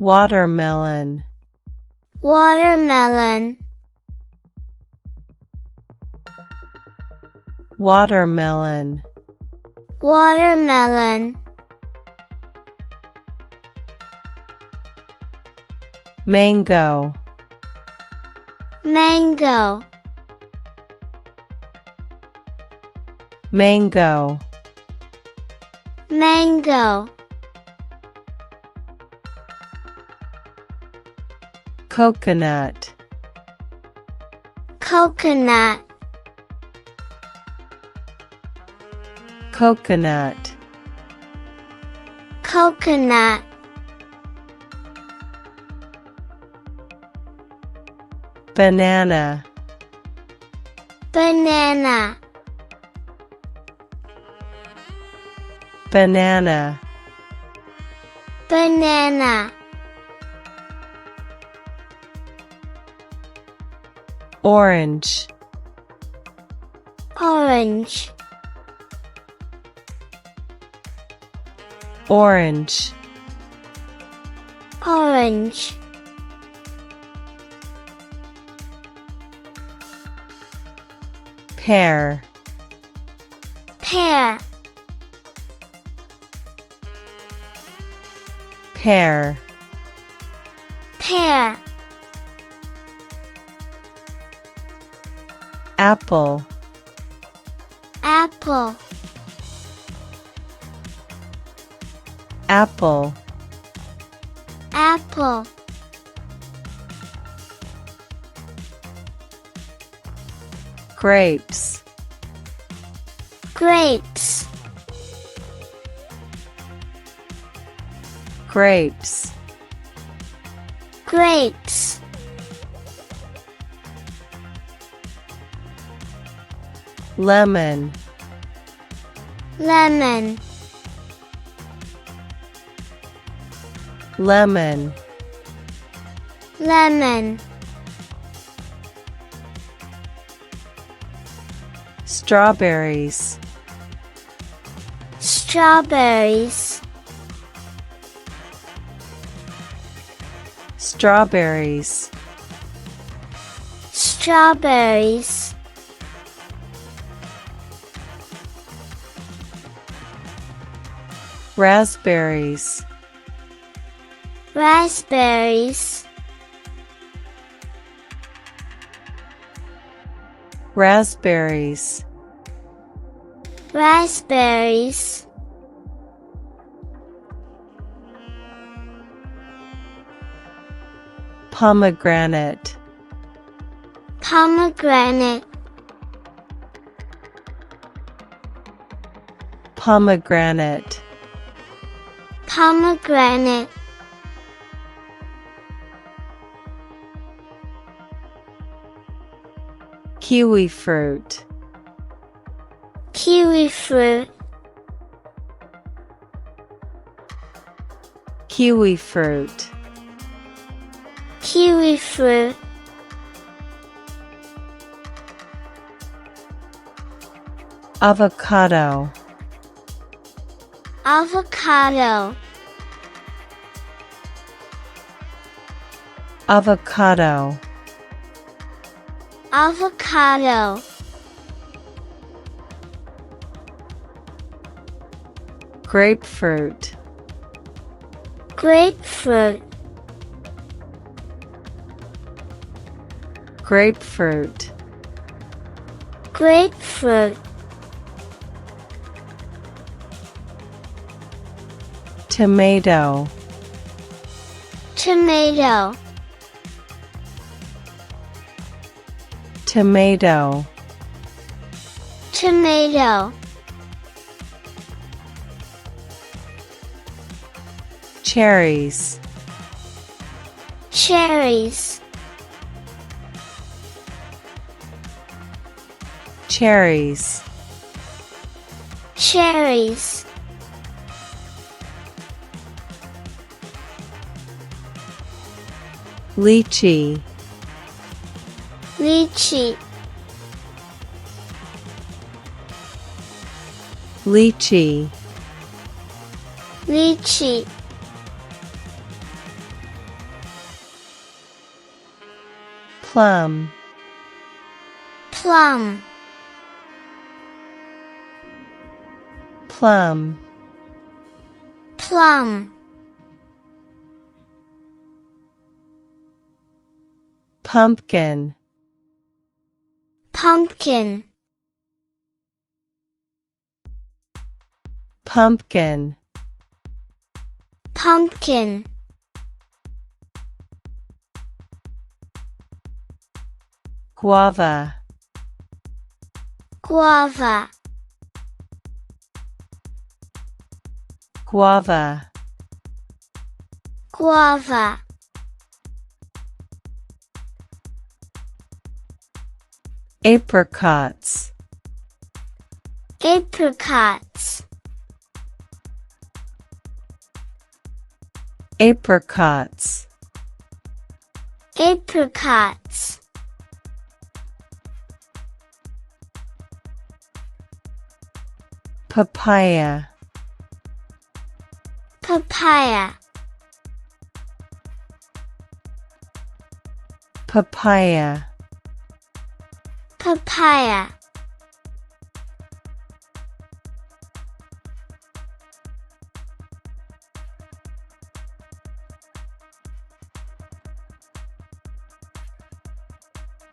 watermelon, watermelon, watermelon, watermelon, mango, mango, mango, mango, coconut, coconut, coconut, coconut, banana, banana, banana, banana, orange, orange, orange, orange, pear, pear, pear, pear, apple, apple, apple, apple, grapes, grapes, grapes, grapes, lemon, lemon, lemon, lemon, strawberries, strawberries, strawberries, strawberries, raspberries, raspberries, raspberries, raspberries, pomegranate, pomegranate, pomegranate, pomegranate, kiwi fruit, kiwi fruit, kiwi fruit, kiwi fruit, avocado, avocado, avocado, avocado, grapefruit, grapefruit, grapefruit, grapefruit, tomato, tomato, tomato, tomato, cherries, cherries, cherries, cherries, lychee, lychee, lychee, lychee, plum, plum, plum, plum, pumpkin, pumpkin, pumpkin, pumpkin, guava, guava, guava, guava, apricots, apricots, apricots, apricots, papaya, papaya, papaya, papaya,